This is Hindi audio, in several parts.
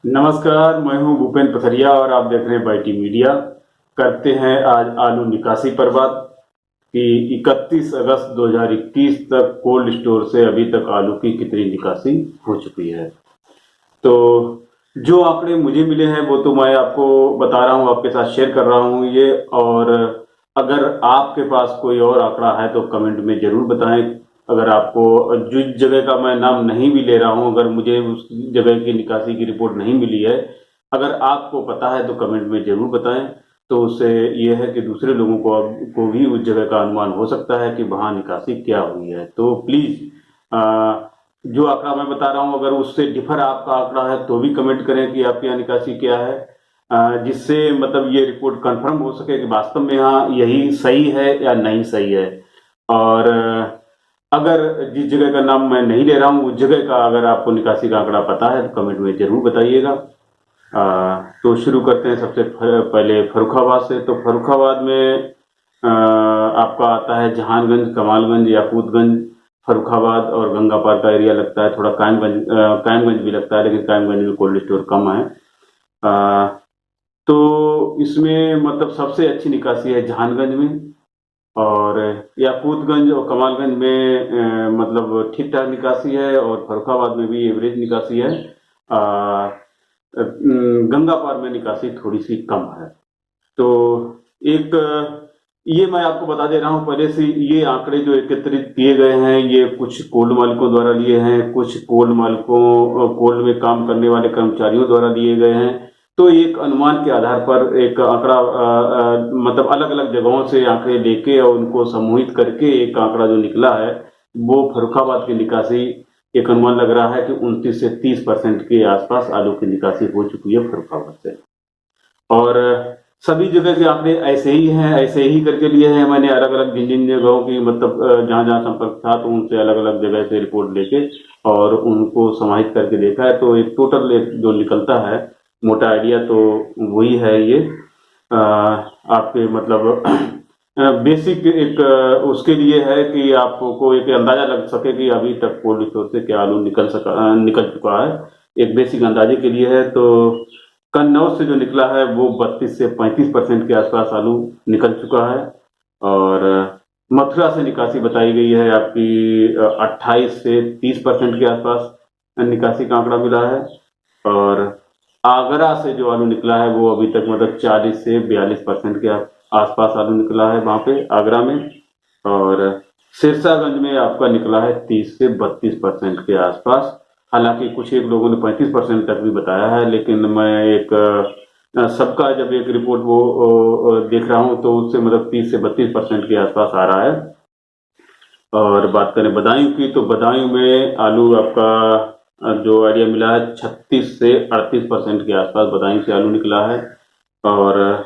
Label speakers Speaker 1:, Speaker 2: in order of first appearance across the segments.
Speaker 1: नमस्कार, मैं हूं भूपेन पथरिया और आप देख रहे हैं बाईटी मीडिया। करते हैं आज आलू निकासी पर बात कि 31 अगस्त 2021 तक कोल्ड स्टोर से अभी तक आलू की कितनी निकासी हो चुकी है। तो जो आंकड़े मुझे मिले हैं वो तो मैं आपको बता रहा हूं, आपके साथ शेयर कर रहा हूं ये। और अगर आपके पास कोई और आंकड़ा है तो कमेंट में जरूर बताएं। अगर आपको जिस जगह का मैं नाम नहीं भी ले रहा हूं, अगर मुझे उस जगह की निकासी की रिपोर्ट नहीं मिली है, अगर आपको पता है तो कमेंट में जरूर बताएं। तो उससे ये है कि दूसरे लोगों को भी उस जगह का अनुमान हो सकता है कि वहां निकासी क्या हुई है। तो प्लीज जो आंकड़ा मैं बता रहा हूं अगर उससे डिफर आपका आंकड़ा है तो भी कमेंट करें कि आपकी यहाँ निकासी क्या है, जिससे मतलब ये रिपोर्ट कंफर्म हो सके कि वास्तव में यहाँ यही सही है या नहीं सही है। और अगर जिस जगह का नाम मैं नहीं ले रहा हूँ उस जगह का अगर आपको निकासी का आंकड़ा पता है तो कमेंट में जरूर बताइएगा। तो शुरू करते हैं सबसे पहले फर्रुखाबाद से। तो फर्रुखाबाद में आपका आता है जहानगंज, कमालगंज, याकूतगंज, फर्रुखाबाद और गंगापार का एरिया लगता है। थोड़ा कायमगंज भी लगता है, लेकिन कायमगंज में कोल्ड स्टोर कम है। अ, तो इसमें मतलब सबसे अच्छी निकासी है जहानगंज में, और याकूतगंज और कमालगंज में मतलब ठीक ठाक निकासी है, और फर्रुखाबाद में भी एवरेज निकासी है। गंगापार में निकासी थोड़ी सी कम है। तो एक ये मैं आपको बता दे रहा हूं पहले से, ये आंकड़े जो एकत्रित किए गए हैं ये कुछ कोल्ड मालिकों द्वारा लिए हैं, कुछ कोल्ड में काम करने वाले कर्मचारियों द्वारा लिए गए हैं। तो एक अनुमान के आधार पर एक आंकड़ा मतलब अलग अलग जगहों से आंकड़े लेके और उनको समूहित करके एक आंकड़ा जो निकला है वो फर्रुखाबाद की निकासी, एक अनुमान लग रहा है कि 29 से 30% के आसपास आलू की निकासी हो चुकी है फर्रुखाबाद से। और सभी जगह के आंकड़े ऐसे ही हैं, ऐसे ही करके लिए हैं मैंने अलग अलग जिन जिन जगहों की मतलब जहां जहां संपर्क था तो उनसे अलग अलग जगह से रिपोर्ट लेके और उनको समाहित करके देखा है। तो एक टोटल एक जो निकलता है मोटा आइडिया तो वही है ये। आपके मतलब बेसिक एक उसके लिए है कि आपको एक अंदाजा लग सके कि अभी तक कोल्ड स्टोर से क्या आलू निकल चुका है, एक बेसिक अंदाजे के लिए है। तो कन्नौज से जो निकला है वो 32 से 35% के आसपास आलू निकल चुका है। और मथुरा से निकासी बताई गई है आपकी 28 से 30% के आसपास निकासी का आंकड़ा मिला है। और आगरा से जो आलू निकला है वो अभी तक मतलब 40 से 42% के आसपास आलू निकला है वहां पे आगरा में। और सिरसागंज में आपका निकला है 30 से 32% के आसपास। हालांकि कुछ एक लोगों ने 35% तक भी बताया है, लेकिन मैं एक सबका जब एक रिपोर्ट वो देख रहा हूं तो उससे मतलब 30 से 32% के आसपास आ रहा है। और बात करें बदायूं की तो बदायूं में आलू आपका जो आइडिया मिला है 36 से 38% के आसपास बदायूं से आलू निकला है। और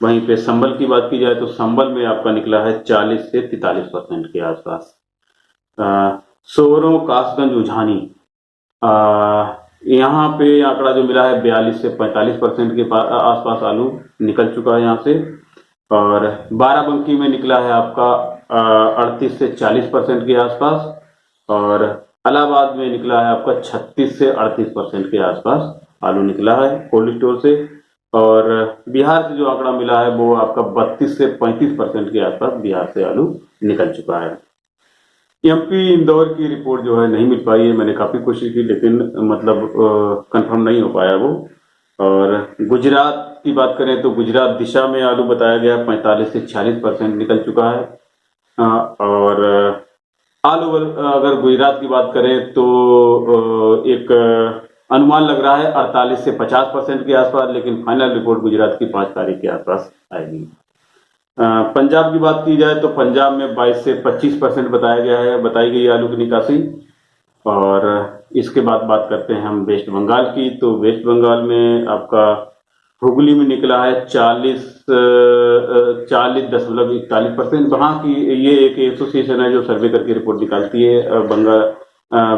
Speaker 1: वहीं पे संभल की बात की जाए तो संभल में आपका निकला है 40 से 43% के आसपास। सोरो, कासगंज, उझानी, यहाँ पे आंकड़ा जो मिला है 42 से 45% के आसपास आलू निकल चुका है यहाँ से। और बाराबंकी में निकला है आपका 38 से 40% के आसपास। और इलाहाबाद में निकला है आपका 36 से 38% के आसपास आलू निकला है कोल्ड स्टोर से। और बिहार से जो आंकड़ा मिला है वो आपका 32 से 35% के आसपास बिहार से आलू निकल चुका है। एमपी इंदौर की रिपोर्ट जो है नहीं मिल पाई है, मैंने काफी कोशिश की लेकिन मतलब कंफर्म नहीं हो पाया वो। और गुजरात की बात करें तो गुजरात दिशा में आलू बताया गया 45 से 46% निकल चुका है। और ऑल ओवर अगर गुजरात की बात करें तो एक अनुमान लग रहा है 48 से 50% के आसपास, लेकिन फाइनल रिपोर्ट गुजरात की 5 तारीख के आसपास आएगी। पंजाब की बात की जाए तो पंजाब में 22 से 25% बताई गई आलू की निकासी। और इसके बाद बात करते हैं हम वेस्ट बंगाल की। तो वेस्ट बंगाल में आपका हुगली में निकला है 40.41%। वहां की ये एक एसोसिएशन है जो सर्वे करके रिपोर्ट निकालती है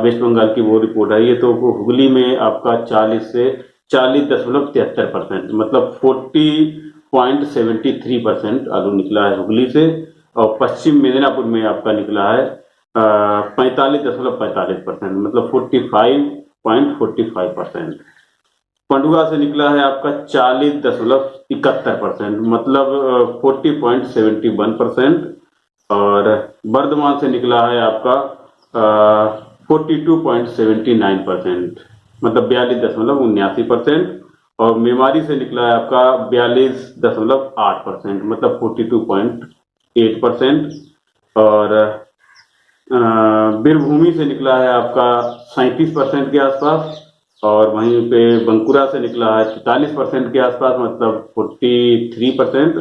Speaker 1: वेस्ट बंगाल की, वो रिपोर्ट है ये। तो हुगली में आपका 40.73% मतलब 40.73% आलू निकला है हुगली से। और पश्चिम मिदनापुर में आपका निकला है 45.45% मतलब 45.45%। पंडुआ से निकला है आपका 40.71%, मतलब 40.71%। और बर्धमान से निकला है आपका 42.79%, मतलब 42.79%। और मेमारी से निकला है आपका 42.8%, मतलब 42.8%। और बीरभूमि से निकला है आपका 37% के आसपास। और वहीं पे बंकुरा से निकला है 44% के आसपास, मतलब 43%।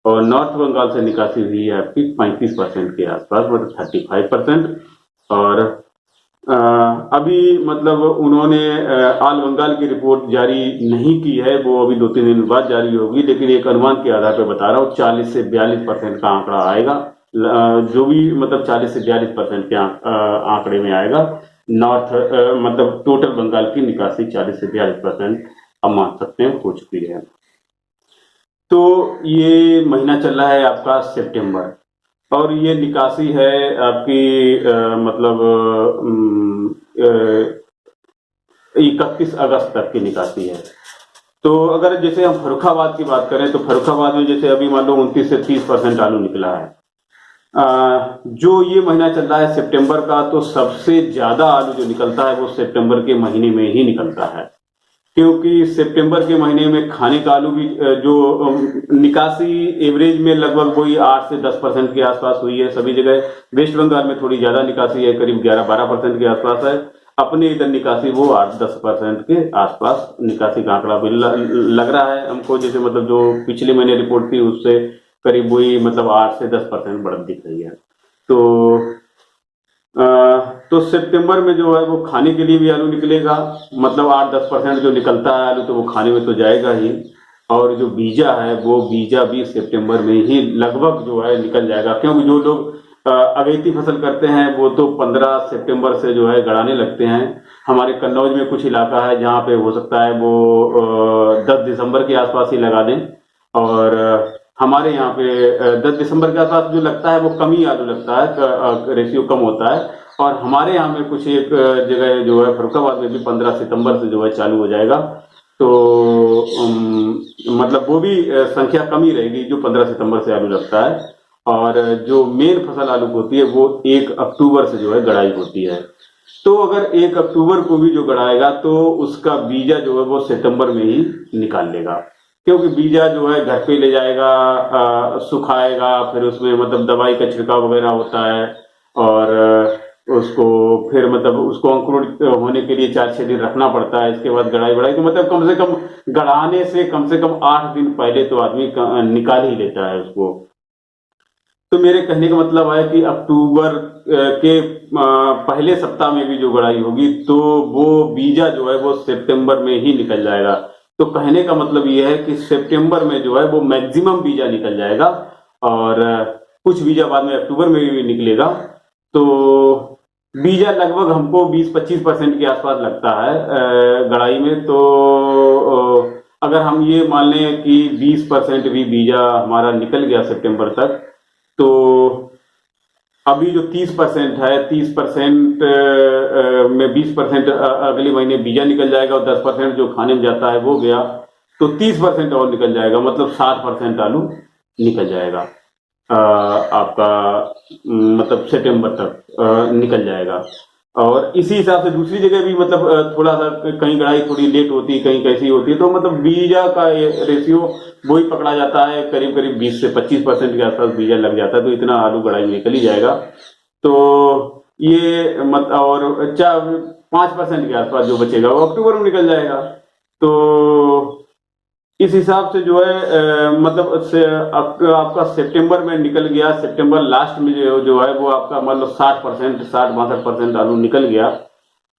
Speaker 1: और नॉर्थ बंगाल से निकासी हुई है आपकी 35% के आसपास, मतलब 35%। और अभी मतलब उन्होंने ऑल बंगाल की रिपोर्ट जारी नहीं की है, वो अभी 2-3 दिन बाद जारी होगी, लेकिन एक अनुमान के आधार पर बता रहा हूँ 40 से 42% का आंकड़ा आएगा। जो भी मतलब 40 से 42% के आंकड़े में आएगा। नॉर्थ मतलब टोटल बंगाल की निकासी 40 से 42% अब मान सकते हैं हो चुकी है। तो ये महीना चल रहा है आपका सितंबर, और ये निकासी है आपकी मतलब 31 अगस्त तक की निकासी है। तो अगर जैसे हम फर्रुखाबाद की बात करें तो फर्रुखाबाद में जैसे अभी मान लो 29 से 30% आलू निकला है। जो ये महीना चल रहा है सितंबर का, तो सबसे ज्यादा आलू जो निकलता है वो सितंबर के महीने में ही निकलता है, क्योंकि सितंबर के महीने में खाने का आलू भी जो निकासी एवरेज में लगभग वही 8 से 10% के आसपास हुई है सभी जगह। वेस्ट बंगाल में थोड़ी ज्यादा निकासी है, करीब 11-12% के आसपास है। अपने इधर निकासी वो 8-10% के आसपास निकासी का आंकड़ा भी लग रहा है हमको, जैसे मतलब जो पिछले महीने रिपोर्ट थी उससे करीब वही मतलब 8 से 10% बढ़त दिख रही है। तो सितंबर में जो है वो खाने के लिए भी आलू निकलेगा, मतलब 8-10% जो निकलता है आलू तो वो खाने में तो जाएगा ही। और जो बीजा है वो बीजा भी सितंबर में ही लगभग जो है निकल जाएगा, क्योंकि जो लोग अगेती फसल करते हैं वो तो 15 सितंबर से जो है गड़ाने लगते हैं। हमारे कन्नौज में कुछ इलाका है जहाँ पे हो सकता है वो 10 दिसंबर के आसपास ही लगा दें। और हमारे यहाँ पे 10 दिसंबर के आसपास जो लगता है वो कम ही आलू लगता है, रेशियो कम होता है। और हमारे यहाँ में कुछ एक जगह जो है फर्रुखाबाद में भी 15 सितंबर से जो है चालू हो जाएगा। तो मतलब वो भी संख्या कम ही रहेगी जो 15 सितंबर से आलू लगता है। और जो मेन फसल आलू होती है वो 1 अक्टूबर से जो है गड़ाई होती है। तो अगर 1 अक्टूबर को भी जो गड़ाएगा तो उसका बीजा जो है वो सितंबर में ही निकाल लेगा, क्योंकि बीजा जो है घर पे ले जाएगा, सुखाएगा, फिर उसमें मतलब दवाई का छिड़काव वगैरह होता है। और उसको फिर मतलब उसको अंकुरित होने के लिए 4-6 दिन रखना पड़ता है। इसके बाद गड़ाई बढ़ाई तो मतलब कम से कम गड़ाने से कम से कम 8 दिन पहले तो आदमी निकाल ही लेता है उसको। तो मेरे कहने का मतलब है कि अक्टूबर के पहले सप्ताह में भी जो गड़ाई होगी तो वो बीजा जो है वो सितंबर में ही निकल जाएगा। तो कहने का मतलब ये है कि सितंबर में जो है वो मैक्सिमम बीजा निकल जाएगा, और कुछ बीजा बाद में अक्टूबर में भी निकलेगा। तो बीजा लगभग हमको 20-25% के आसपास लगता है गड़ाई में। तो अगर हम ये मान लें कि 20% भी बीजा हमारा निकल गया सितंबर तक, तो अभी जो 30% है, 30% में 20% अगले महीने बीजा निकल जाएगा, और 10% जो खाने में जाता है वो गया, तो 30% और निकल जाएगा, मतलब 60% आलू निकल जाएगा आपका, मतलब सितंबर तक निकल जाएगा। और इसी हिसाब से दूसरी जगह भी मतलब थोड़ा सा कहीं गड़ाई थोड़ी लेट होती है, कहीं कैसी होती है, तो मतलब बीजा का रेशियो वही पकड़ा जाता है, करीब करीब 20 से 25% के आसपास बीजा लग जाता है, तो इतना आलू गड़ाई में निकल ही जाएगा। तो ये मत और 5% के आसपास जो बचेगा वो अक्टूबर में निकल जाएगा। तो इस हिसाब से जो है मतलब आपका सितंबर में निकल गया, सितंबर लास्ट में जो है वो आपका मतलब 60%, 60-62% आलू निकल गया।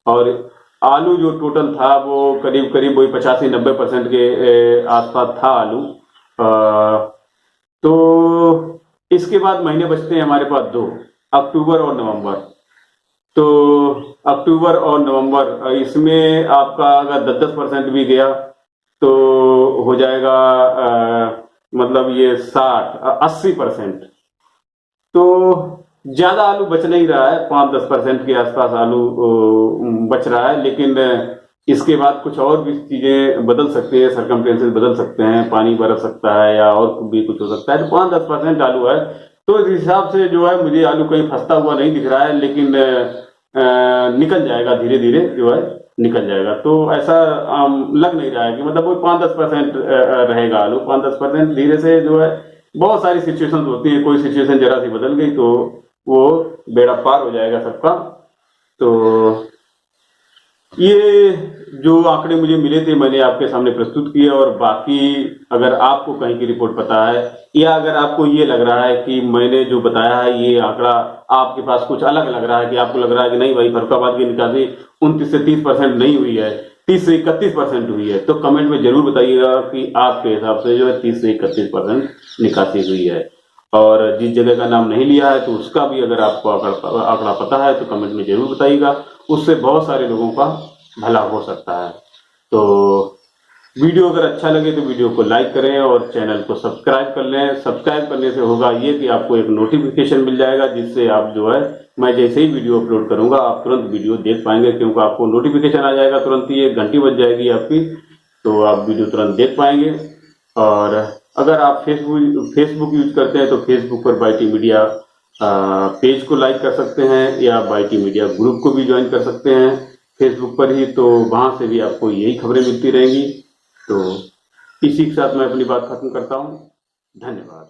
Speaker 1: और आलू जो टोटल था वो करीब करीब वही 85-90% के आसपास था आलू। तो इसके बाद महीने बचते हैं हमारे पास 2, अक्टूबर और नवंबर। तो अक्टूबर और नवंबर, इसमें आपका अगर 10-10% भी गया तो हो जाएगा मतलब ये 60-80%। तो ज्यादा आलू बच नहीं रहा है, 5-10% के आसपास आलू बच रहा है, लेकिन इसके बाद कुछ और भी चीजें बदल सकती है, सर्कमस्टेंसेस बदल सकते हैं, पानी बरस सकता है या और भी कुछ हो सकता है। तो 5-10% आलू है, तो इस हिसाब से जो है मुझे आलू कहीं फंसता हुआ नहीं दिख रहा है, लेकिन निकल जाएगा धीरे धीरे, जो है निकल जाएगा। तो ऐसा लग नहीं रहा है कि मतलब वो 5-10% रहेगा आलू। 5-10% धीरे से जो है, बहुत सारी सिचुएशन होती है, कोई सिचुएशन जरा सी बदल गई तो वो बेड़ा पार हो जाएगा सबका। तो ये जो आंकड़े मुझे मिले थे मैंने आपके सामने प्रस्तुत किए, और बाकी अगर आपको कहीं की रिपोर्ट पता है या अगर आपको ये लग रहा है कि मैंने जो बताया है ये आंकड़ा आपके पास कुछ अलग लग रहा है, कि आपको लग रहा है कि नहीं भाई फर्रुखाबाद की निकासी 29 से 30% नहीं हुई है, 30 से 31% हुई है, तो कमेंट में जरूर बताइएगा कि आपके हिसाब से जो है 30 से 31% निकासी हुई है। और जिस जगह का नाम नहीं लिया है तो उसका भी अगर आपको आंकड़ा पता है तो कमेंट में जरूर बताइएगा, उससे बहुत सारे लोगों का भला हो सकता है। तो वीडियो अगर अच्छा लगे तो वीडियो को लाइक करें और चैनल को सब्सक्राइब कर लें। सब्सक्राइब करने से होगा ये कि आपको एक नोटिफिकेशन मिल जाएगा, जिससे आप जो है मैं जैसे ही वीडियो अपलोड करूंगा आप तुरंत वीडियो देख पाएंगे, क्योंकि आपको नोटिफिकेशन आ जाएगा तुरंत ही, 1 घंटी बज जाएगी आपकी, तो आप वीडियो तुरंत देख पाएंगे। और अगर आप फेसबुक यूज करते हैं तो फेसबुक पर बाईटी मीडिया पेज को लाइक कर सकते हैं, या बाईटी मीडिया ग्रुप को भी ज्वाइन कर सकते हैं फेसबुक पर ही, तो वहां से भी आपको यही खबरें मिलती रहेंगी। तो इसी के साथ मैं अपनी बात खत्म करता हूं। धन्यवाद।